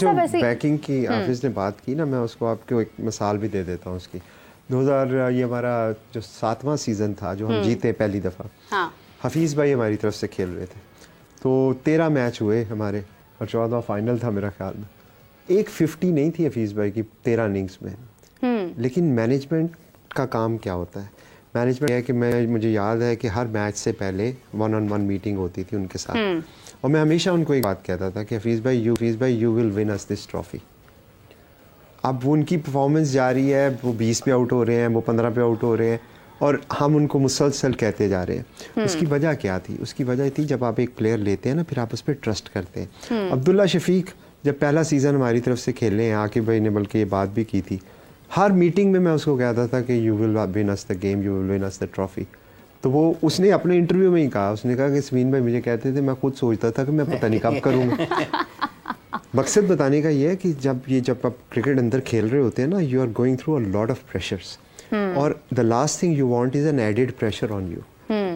जो बैकिंग की हाफिज ने बात की ना, मैं उसको आपको एक मिसाल भी दे देता हूँ उसकी। 2000 ये हमारा जो 7वां सीज़न था जो हम जीते पहली दफ़ा, हाँ। हफीज़ भाई हमारी तरफ से खेल रहे थे, तो 13 मैच हुए हमारे और 14वां फाइनल था मेरा ख्याल में। एक 50 नहीं थी हफीज़ भाई की 13 इनिंग्स में, लेकिन मैनेजमेंट का काम क्या होता है? मैनेजमेंट है कि मुझे याद है कि हर मैच से पहले 1-on-1 मीटिंग होती थी उनके साथ, और मैं हमेशा उनको एक बात कहता था कि हफीज़ भाई you will win us this trophy. अब वो उनकी परफॉर्मेंस जा रही है, वो 20 पे आउट हो रहे हैं, वो 15 पे आउट हो रहे हैं, और हम उनको मुसलसल कहते जा रहे हैं। उसकी वजह क्या थी? उसकी वजह थी जब आप एक प्लेयर लेते हैं ना, फिर आप उस पर ट्रस्ट करते हैं। अब्दुल्ला शफीक जब पहला सीज़न हमारी तरफ से खेलने हैं, आकिब भाई ने बल्कि ये बात भी की थी, हर मीटिंग में मैं उसको कहता था कि you will win us the game, you will win us the trophy. तो वो उसने अपने इंटरव्यू में ही कहा, उसने कहा कि समीन भाई मुझे कहते थे, मैं खुद सोचता था कि मैं पता नहीं कब करूँगा। मकसद बताने का ये है कि जब आप क्रिकेट अंदर खेल रहे होते हैं ना, you are going through a lot of pressures, और the last thing you want is an added pressure on you.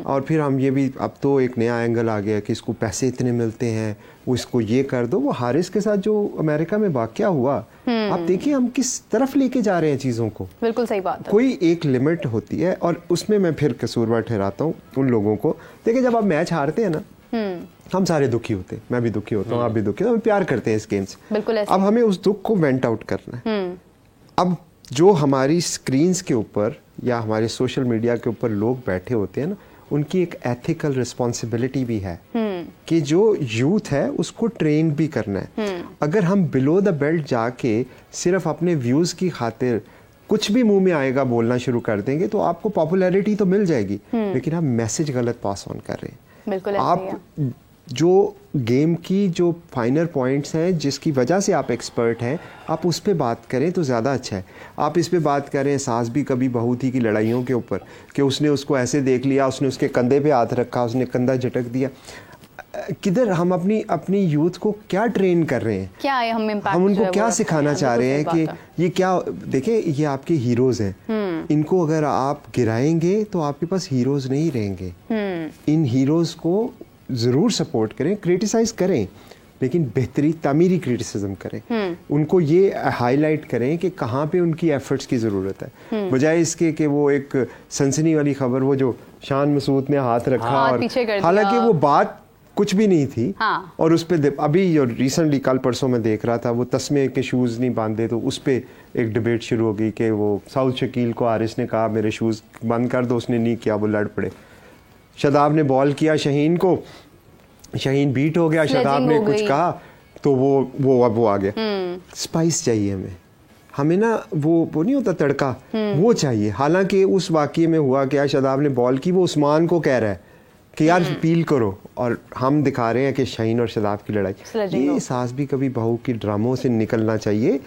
और फिर हम ये भी, अब तो एक नया एंगल आ गया कि इसको पैसे इतने मिलते हैं, वो इसको ये कर दो। वो हारिस के साथ जो अमेरिका में वाकया हुआ, आप देखिए हम किस तरफ लेके जा रहे हैं चीज़ों को। बिल्कुल सही बात है। कोई एक लिमिट होती है, और उसमें मैं फिर कसूरवार ठहराता हूँ उन लोगों को। देखिए जब आप मैच हारते हैं ना, हम सारे दुखी होते हैं, मैं भी दुखी होता हूँ, आप भी दुखी हो, हम प्यार करते हैं इस गेम से। बिल्कुल ऐसे। अब हमें उस दुख को वेंट आउट करना है। अब जो हमारी स्क्रीन्स के ऊपर या हमारे सोशल मीडिया के ऊपर लोग बैठे होते हैं ना, उनकी एक एथिकल रिस्पॉन्सिबिलिटी भी है कि जो यूथ है उसको ट्रेन भी करना है। अगर हम बिलो द बेल्ट जाके सिर्फ अपने व्यूज की खातिर कुछ भी मुंह में आएगा बोलना शुरू कर देंगे, तो आपको पॉपुलैरिटी तो मिल जाएगी, लेकिन हम मैसेज गलत पास ऑन कर रहे हैं। बिल्कुल आप जो गेम की जो फाइनर पॉइंट्स हैं, जिसकी वजह से आप एक्सपर्ट हैं, आप उस पे बात करें तो ज़्यादा अच्छा है। आप इस पे बात करें सास भी कभी बहू थी की लड़ाइयों के ऊपर, कि उसने उसको ऐसे देख लिया, उसने उसके कंधे पे हाथ रखा, उसने कंधा झटक दिया। किधर हम अपनी यूथ को क्या ट्रेन कर रहे हैं? क्या है हम उनको क्या सिखाना चाह रहे हैं कि ये क्या? देखिए ये आपके हीरोज़ हैं, इनको अगर आप गिराएंगे तो आपके पास हीरोज़ नहीं रहेंगे। इन हीरोज़ को ज़रूर सपोर्ट करें, क्रिटिसाइज करें, लेकिन बेहतरी तामीरी क्रिटिसिज्म करें। उनको ये हाईलाइट करें कि कहाँ पे उनकी एफर्ट्स की ज़रूरत है, बजाय इसके कि वो एक सनसनी वाली खबर, वो जो शान मसूद ने हाथ रखा, और हालांकि वो बात कुछ भी नहीं थी, हाँ। और उस पर अभी रिसेंटली कल परसों में देख रहा था, वो तस्मे के शूज़ नहीं बांधे, तो उस पर एक डिबेट शुरू हो गई कि वो साउथ शकील को हारिस ने कहा मेरे शूज़ बंद कर दो, उसने नहीं किया, वो लड़ पड़े। शादाब ने बॉल किया शहीन को, शहीन बीट हो गया, शादाब ने कुछ कहा तो वो आ गया। स्पाइस चाहिए हमें ना, वो नहीं होता तड़का, वो चाहिए। हालांकि उस वाकये में हुआ क्या, शादाब ने बॉल की, वो उस्मान को कह रहा है कि यार अपील करो, और हम दिखा रहे हैं कि शाहीन और शादाब की लड़ाई। ये सास भी कभी बहू की ड्रामों से निकलना चाहिए।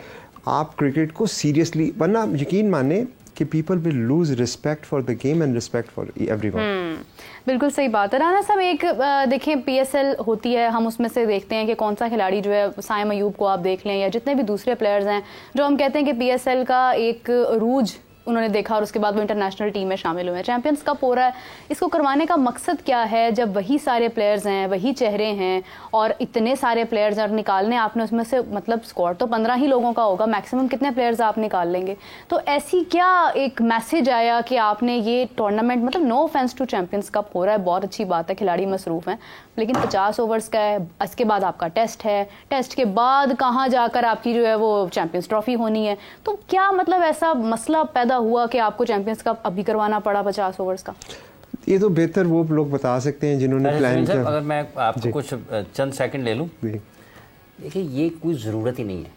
आप क्रिकेट को सीरियसली, वरना यकीन माने कि people will lose respect for the game and respect for everyone. बिल्कुल सही बात है। राना साहब, एक देखें पीएसएल होती है, हम उसमें से देखते हैं कि कौन सा खिलाड़ी जो है, साइम अयूब को आप देख लें या जितने भी दूसरे प्लेयर्स हैं, जो हम कहते हैं कि पीएसएल का एक रूज उन्होंने देखा, और उसके बाद वो इंटरनेशनल टीम में शामिल हुए हैं। चैंपियंस कप हो रहा है, इसको करवाने का मकसद क्या है जब वही सारे प्लेयर्स हैं, वही चेहरे हैं, और इतने सारे प्लेयर्स हैं, और निकालने आपने उसमें से, मतलब स्क्वाड तो 15 ही लोगों का होगा मैक्सिमम, कितने प्लेयर्स आप निकाल लेंगे? तो ऐसी क्या एक मैसेज आया कि आपने ये टूर्नामेंट, मतलब no offence to champions cup हो रहा है, बहुत अच्छी बात है, खिलाड़ी मसरूफ हैं, लेकिन 50 ओवर्स का है, इसके बाद आपका टेस्ट है, टेस्ट के बाद कहाँ जाकर आपकी जो है वो चैंपियंस ट्रॉफी होनी है। तो क्या मतलब ऐसा मसला पैदा हुआ कि आपको चैंपियंस कप अभी करवाना पड़ा 50 ओवर्स का? ये तो बेहतर वो लोग बता सकते हैं जिन्होंने प्लान किया। अगर मैं आपको कुछ चंद सेकंड ले लूं, देखिए ये कोई ज़रूरत ही नहीं है,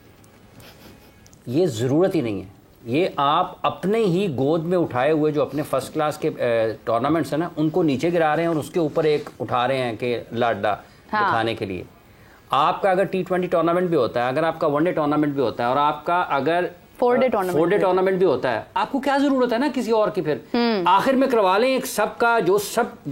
ये ज़रूरत ही नहीं है। ये आप अपने ही गोद में उठाए हुए जो अपने फर्स्ट क्लास के टूर्नामेंट्स हैं ना, उनको नीचे गिरा रहे हैं और उसके ऊपर एक उठा रहे हैं कि लाडा दिखाने के लिए। आपका अगर T20 टूर्नामेंट भी होता है, अगर आपका वनडे टूर्नामेंट भी होता है, और आपका अगर 4 डे टूर्नामेंट भी होता है, आपको क्या जरूरत है ना किसी और की? फिर आखिर में करवा लें एक सबका, जो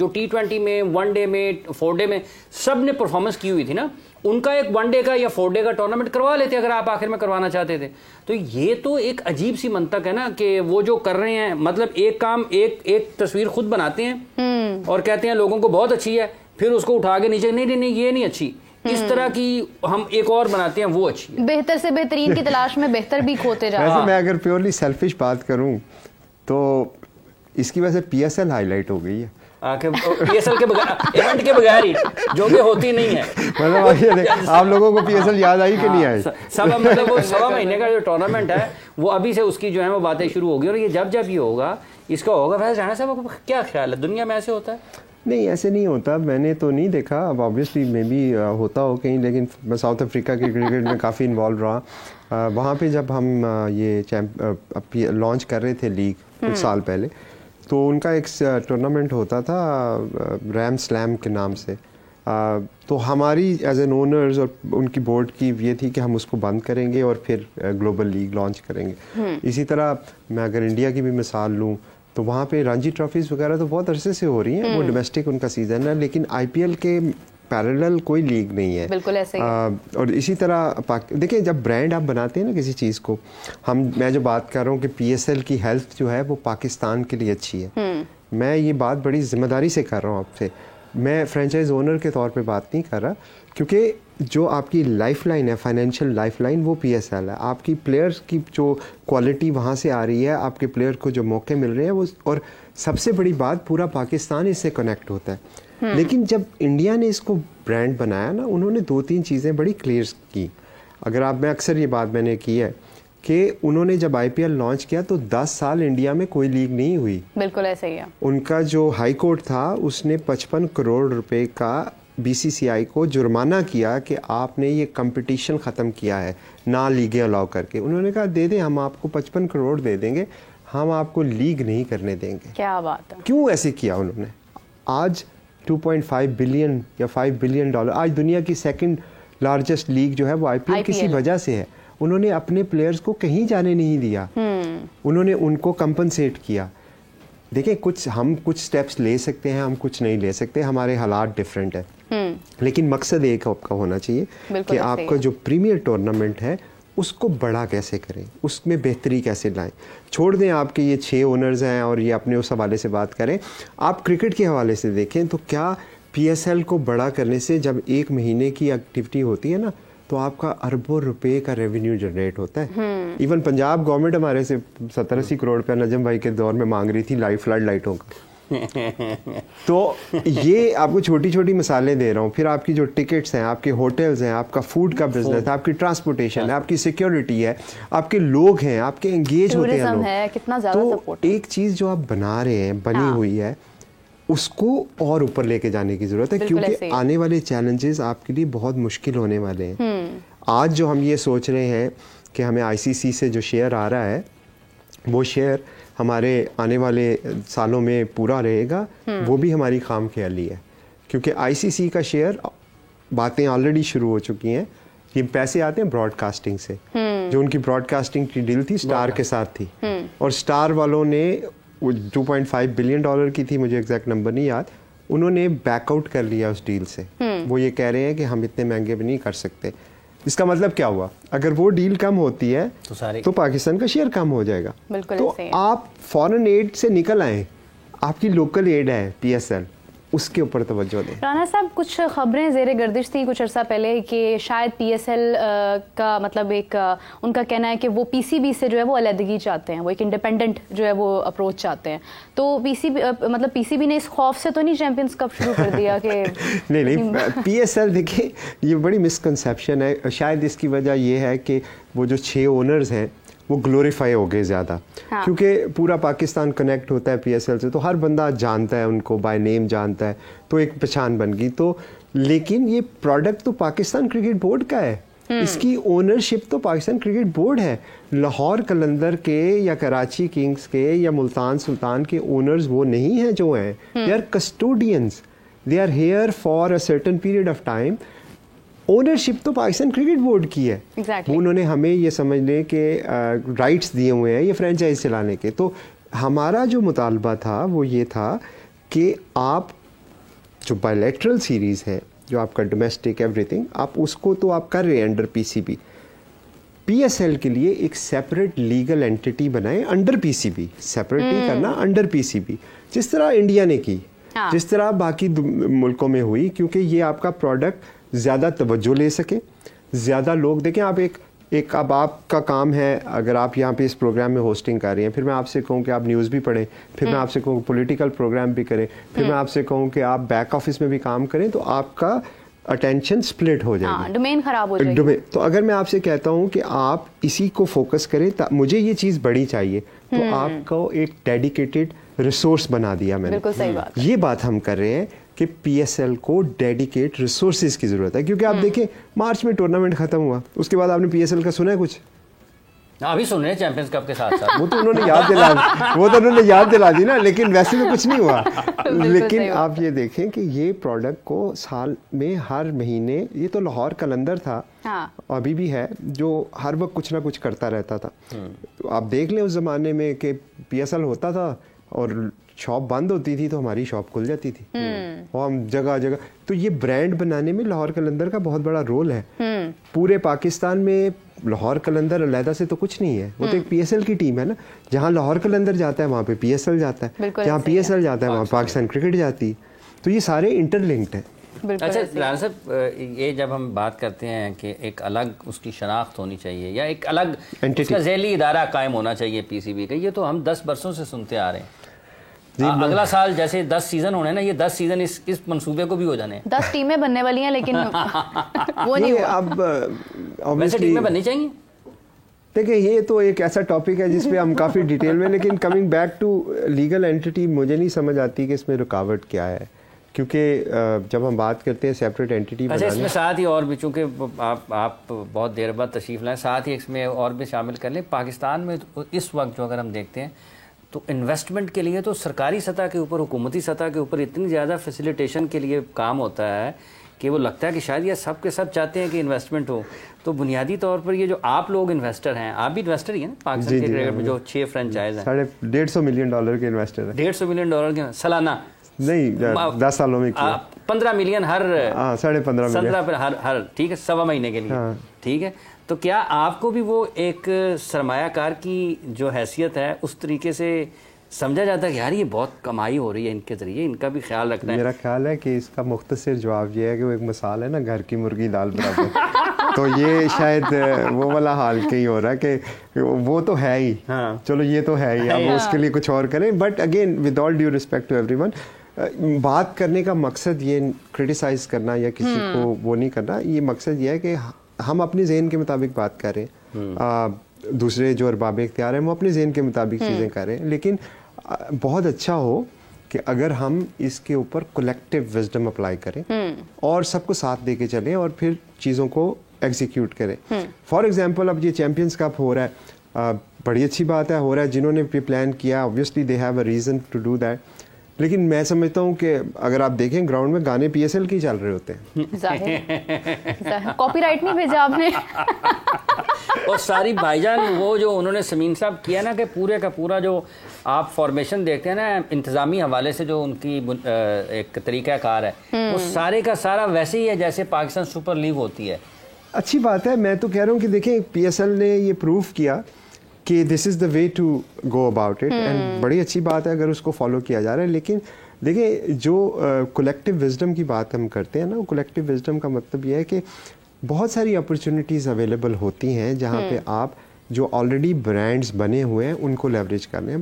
T20 में, वनडे में, 4 डे में सब ने परफॉर्मेंस की हुई थी ना, उनका एक 1 डे का या 4 डे का टूर्नामेंट करवा लेते अगर आप आखिर में करवाना चाहते थे। तो ये तो एक अजीब सी मंतक है ना कि वो जो कर रहे हैं, मतलब एक काम, एक तस्वीर खुद बनाते हैं और कहते हैं लोगों को बहुत अच्छी है, फिर उसको उठा के नीचे, नहीं ये नहीं अच्छी, इस तरह की हम एक और बनाते हैं, वो अच्छी है। बेहतर से बेहतरीन की तलाश में बेहतर भी खोते जा रहे हैं। वैसे मैं अगर प्योरली सेल्फिश बात करूं तो इसकी वजह से पीएसएल हाईलाइट हो गई है। पीएसएल के बगैर, इवेंट के बगैर ही, जो कि होती नहीं है। मतलब आप लोगों को पीएसएल याद आई कि नहीं आई? मतलब वो 1.25 महीने का जो टूर्नामेंट है वो अभी से उसकी जो है वो बातें शुरू होगी, और ये जब ये होगा इसका होगा। वैसे राणा साहब आपको क्या ख्याल है, दुनिया में ऐसे होता है? नहीं, ऐसे नहीं होता, मैंने तो नहीं देखा। अब ऑब्वियसली मे बी होता हो कहीं, लेकिन मैं साउथ अफ्रीका के क्रिकेट में काफ़ी इन्वॉल्व रहा। वहाँ पे जब हम ये लॉन्च कर रहे थे लीग कुछ साल पहले, तो उनका एक टूर्नामेंट होता था रैम स्लैम के नाम से। तो हमारी एज एन ओनर्स और उनकी बोर्ड की ये थी कि हम उसको बंद करेंगे और फिर ग्लोबल लीग लॉन्च करेंगे। इसी तरह मैं अगर इंडिया की भी मिसाल लूँ तो वहाँ पे रणजी ट्रॉफीज़ वगैरह तो बहुत अरसे से हो रही हैं, वो डोमेस्टिक उनका सीज़न है, लेकिन आईपीएल के पैरेलल कोई लीग नहीं है। बिल्कुल ऐसे ही। और इसी तरह देखिए, जब ब्रांड आप बनाते हैं ना किसी चीज़ को, मैं जो बात कर रहा हूँ कि पीएसएल की हेल्थ जो है वो पाकिस्तान के लिए अच्छी है। मैं ये बात बड़ी जिम्मेदारी से कर रहा हूँ आपसे, मैं फ्रेंचाइज ओनर के तौर पे बात नहीं कर रहा, क्योंकि जो आपकी लाइफलाइन है, फाइनेंशियल लाइफलाइन, वो पीएसएल है। आपकी प्लेयर्स की जो क्वालिटी वहाँ से आ रही है, आपके प्लेयर को जो मौके मिल रहे हैं वो, और सबसे बड़ी बात पूरा पाकिस्तान इससे कनेक्ट होता है। लेकिन जब इंडिया ने इसको ब्रांड बनाया ना, उन्होंने 2-3 चीज़ें बड़ी क्लियर की। अगर आप, मैं अक्सर ये बात मैंने की है कि उन्होंने जब आईपीएल लॉन्च किया तो 10 साल इंडिया में कोई लीग नहीं हुई। बिल्कुल ऐसे ही है। उनका जो हाई कोर्ट था उसने 55 करोड़ रुपए का बीसीसीआई को जुर्माना किया कि आपने ये कंपटीशन ख़त्म किया है ना लीगें अलाउ करके। उन्होंने कहा दे दें, हम आपको 55 करोड़ दे देंगे, हम आपको लीग नहीं करने देंगे। क्या बात है। क्यों ऐसे किया उन्होंने? आज 2.5 बिलियन या $5 बिलियन, आज दुनिया की सेकंड लार्जेस्ट लीग जो है वो आईपीएल किसी वजह से है। उन्होंने अपने प्लेयर्स को कहीं जाने नहीं दिया, उन्होंने उनको कंपनसेट किया। देखिए, हम कुछ स्टेप्स ले सकते हैं, हम कुछ नहीं ले सकते, हमारे हालात डिफरेंट है, लेकिन मकसद एक आपका होना चाहिए कि आपका जो प्रीमियर टूर्नामेंट है उसको बड़ा कैसे करें, उसमें बेहतरी कैसे लाएं। छोड़ दें आपके ये 6 ओनर्स हैं और ये अपने उस हवाले से बात करें, आप क्रिकेट के हवाले से देखें तो क्या पीएसएल को बड़ा करने से जब 1 महीने की एक्टिविटी होती है ना, तो आपका अरबों रुपए का रेवेन्यू जनरेट होता है। इवन पंजाब गवर्नमेंट हमारे से 70-80 करोड़ रुपया नजम भाई के दौर में मांग रही थी लाइफ फ्लड लाइटों का। तो ये आपको छोटी छोटी मिसालें दे रहा हूँ। फिर आपकी जो टिकट्स हैं, आपके होटल्स हैं, आपका फूड का बिजनेस है, आपकी ट्रांसपोर्टेशन है, आपकी सिक्योरिटी है, आपके लोग हैं, आपके एंगेज होते हैं लोग, कितना ज़्यादा सपोर्ट। एक चीज़ जो आप बना रहे हैं, बनी हुई है, उसको और ऊपर लेके जाने की जरूरत है, क्योंकि आने वाले चैलेंजेस आपके लिए बहुत मुश्किल होने वाले हैं। आज जो हम ये सोच रहे हैं कि हमें आईसीसी से जो शेयर आ रहा है वो शेयर हमारे आने वाले सालों में पूरा रहेगा, वो भी हमारी खाम ख्याली है, क्योंकि आईसीसी का शेयर, बातें ऑलरेडी शुरू हो चुकी हैं। ये पैसे आते हैं ब्रॉडकास्टिंग से, जो उनकी ब्रॉडकास्टिंग की डील थी स्टार के साथ थी, और स्टार वालों ने 2.5 बिलियन डॉलर की थी, मुझे एग्जैक्ट नंबर नहीं याद, उन्होंने बैकआउट कर लिया उस डील से। वो ये कह रहे हैं कि हम इतने महंगे भी नहीं कर सकते। इसका मतलब क्या हुआ? अगर वो डील कम होती है तो पाकिस्तान का शेयर कम हो जाएगा। तो आप फॉरेन एड से निकल आए, आपकी लोकल एड है पीएसएल, उसके ऊपर तवज्जो दें। राणा साहब, कुछ खबरें ज़ेरे गर्दिश थी कुछ अर्सा पहले कि शायद पीएसएल का मतलब एक उनका कहना है कि वो पीसीबी से जो है वो अलहदगी चाहते हैं, वो एक इंडिपेंडेंट जो है वो अप्रोच चाहते हैं। तो पीसीबी ने इस खौफ से तो नहीं चैंपियंस कप शुरू कर दिया कि नहीं पीएसएल, देखिए ये बड़ी मिसकंसेप्शन है। शायद इसकी वजह ये है कि वो जो 6 ओनर्स हैं वो ग्लोरीफाई हो गए ज़्यादा, क्योंकि पूरा पाकिस्तान कनेक्ट होता है पीएसएल से, तो हर बंदा जानता है उनको, बाय नेम जानता है, तो एक पहचान बन गई। तो लेकिन ये प्रोडक्ट तो पाकिस्तान क्रिकेट बोर्ड का है, इसकी ओनरशिप तो पाकिस्तान क्रिकेट बोर्ड है। लाहौर कलंदर के या कराची किंग्स के या मुल्तान सुल्तान के ओनर्स वो नहीं हैं जो हैं, they are custodians, they are here for a certain period of time. Ownership तो पाकिस्तान क्रिकेट बोर्ड की है। exactly. उन्होंने हमें ये समझने के राइट्स दिए हुए हैं ये फ्रेंचाइज चलाने के। तो हमारा जो मुतालबा था वो ये था कि आप जो बायलैटरल सीरीज़ है, जो आपका डोमेस्टिक एवरीथिंग, आप उसको तो आप कर रहे हैं अंडर पीसीबी, पीएसएल के लिए एक सेपरेट लीगल एंटिटी बनाएं अंडर पीसीबी। सेपरेट नहीं करना, अंडर पीसीबी, जिस तरह इंडिया ने की, जिस तरह बाकी मुल्कों में हुई, क्योंकि ये आपका प्रोडक्ट ज़्यादा तवज्जो ले सके, ज़्यादा लोग देखें। आप एक अब आपका काम है, अगर आप यहाँ पे इस प्रोग्राम में होस्टिंग कर रही हैं, फिर मैं आपसे कहूँ कि आप न्यूज़ भी पढ़ें, फिर मैं आपसे कहूँ पॉलिटिकल प्रोग्राम भी करें, फिर मैं आपसे कहूँ कि आप बैक ऑफिस में भी काम करें, तो आपका अटेंशन स्प्लिट हो जाएगी, डोमेन खराब हो जाएगी। तो अगर मैं आपसे कहता हूँ कि आप इसी को फोकस करें, मुझे ये चीज़ बड़ी चाहिए, तो आपको एक डेडिकेटेड रिसोर्स बना दिया मैंने। बिल्कुल सही बात। ये बात हम कर रहे हैं कि पीएसएल को डेडिकेट रिसोर्सेज की जरूरत है, क्योंकि आप देखें मार्च में टूर्नामेंट खत्म हुआ, उसके बाद आपने पीएसएल का सुना है कुछ? अभी सुन रहे हैं चैंपियंस कप के साथ साथ। वो तो उन्होंने याद दिला दी ना, लेकिन वैसे तो कुछ नहीं हुआ। लेकिन आप ये देखें कि ये प्रोडक्ट को साल में हर महीने, ये तो लाहौर कलंदर था, हाँ। अभी भी है, जो हर वक्त कुछ ना कुछ करता रहता था। तो आप देख लें उस जमाने में कि पीएसएल होता था और शॉप बंद होती थी तो हमारी शॉप खुल जाती थी, और हम जगह जगह, तो ये ब्रांड बनाने में लाहौर कलंदर का बहुत बड़ा रोल है। पूरे पाकिस्तान में लाहौर कलंदर अलहदा से तो कुछ नहीं है, वो तो एक पीएसएल की टीम है ना। जहाँ लाहौर कलंदर जाता है वहाँ पे पीएसएल जाता है, जहाँ पीएसएल जाता है वहाँ पाकिस्तान क्रिकेट जाती है, तो ये सारे इंटरलिंक्ड हैं। अच्छा राना साहब, ये जब हम बात करते हैं कि एक अलग उसकी शनाख्त होनी चाहिए या एक अलग उसका ज़ैली इदारा कायम होना चाहिए पीसीबी का, ये तो हम 10 बरसों से सुनते आ रहे हैं। अगला साल जैसे 10 सीजन होने ना, ये 10 सीजन इस मंसूबे को भी हो जाने, 10 टीमें बनने वाली हैं, लेकिन वो नहीं हुआ। अब वैसे टीमें बननी चाहिए। देखिए ये तो एक ऐसा टॉपिक है जिसपे हम काफ़ी डिटेल में, लेकिन coming back to legal entity, मुझे नहीं समझ आती कि इसमें रुकावट क्या है, क्योंकि जब हम बात करते हैं सेपरेट एंटिटी अच्छा, इसमें साथ ही और भी, चूँकि आप बहुत देर बाद तशरीफ़ लाएँ, साथ ही इसमें और भी शामिल कर लें। पाकिस्तान में इस वक्त जो अगर हम देखते हैं तो इन्वेस्टमेंट के लिए तो सरकारी सतह के ऊपर, हुकूमती सतह के ऊपर इतनी ज़्यादा फैसिलिटेशन के लिए काम होता है कि वो लगता है कि शायद ये सब के सब चाहते हैं कि इन्वेस्टमेंट हो। तो बुनियादी तौर पर ये जो आप लोग इन्वेस्टर हैं, आप भी इन्वेस्टर ही हैं ना पाकिस्तान के क्रिकेट में, जो 6 फ्रेंचाइज हैं, $150 मिलियन के इन्वेस्टर हैं। $150 मिलियन के सालाना नहीं, 10 सालों में किया। 15 मिलियन हर 15.5 मिलियन हर ठीक है, 1.25 महीने के लिए, ठीक है। तो क्या आपको भी वो एक सरमायाकार की जो हैसियत है उस तरीके से समझा जाता है कि यार ये बहुत कमाई हो रही है इनके ज़रिए, इनका भी ख्याल रखना है? मेरा ख्याल है कि इसका मुख्तसर जवाब ये है कि वो एक मिसाल है ना, घर की मुर्गी दाल बराबर। तो ये शायद वो वाला हाल के ही हो रहा है कि वो तो है ही, हाँ। चलो ये तो है ही, अब उसके लिए कुछ और करें। But again with all due respect to everyone, बात करने का मकसद ये क्रिटिसाइज करना या किसी को वो नहीं करना, ये मकसद ये है कि हम अपने ज़हन के मुताबिक बात कर रहे हैं, दूसरे जो अरबाब इख्तियार हैं वो अपने ज़हन के मुताबिक चीज़ें कर रहे हैं, लेकिन बहुत अच्छा हो कि अगर हम इसके ऊपर कलेक्टिव विजडम अप्लाई करें और सबको साथ दे के चलें और फिर चीज़ों को एग्जीक्यूट करें। फॉर एग्जांपल अब ये चैम्पियंस कप हो रहा है, बड़ी अच्छी बात है, हो रहा है, जिन्होंने भी प्लान किया obviously they have a reason to do that, लेकिन मैं समझता हूँ कि अगर आप देखें ग्राउंड में गाने पीएसएल के ही चल रहे होते हैं। कॉपीराइट नहीं भेजा आपने? और सारी भाईजान वो जो उन्होंने समीन साहब किया ना कि पूरे का पूरा जो आप फॉर्मेशन देखते हैं ना, इंतज़ामी हवाले से जो उनकी एक तरीक़ाकार है, वो सारे का सारा वैसे ही है जैसे पाकिस्तान सुपर लीग होती है। अच्छी बात है, मैं तो कह रहा हूँ कि देखें पीएसएल ने ये प्रूव किया कि this is the way to go about it, and बड़ी अच्छी बात है अगर उसको फॉलो किया जा रहा है। लेकिन देखिए जो कलेक्टिव विजडम की बात हम करते हैं ना, कलेक्टिव विजडम का मतलब ये है कि बहुत सारी अपॉर्चुनिटीज़ अवेलेबल होती हैं जहाँ पे आप जो ऑलरेडी ब्रांड्स बने हुए हैं उनको लेवरेज कर लें।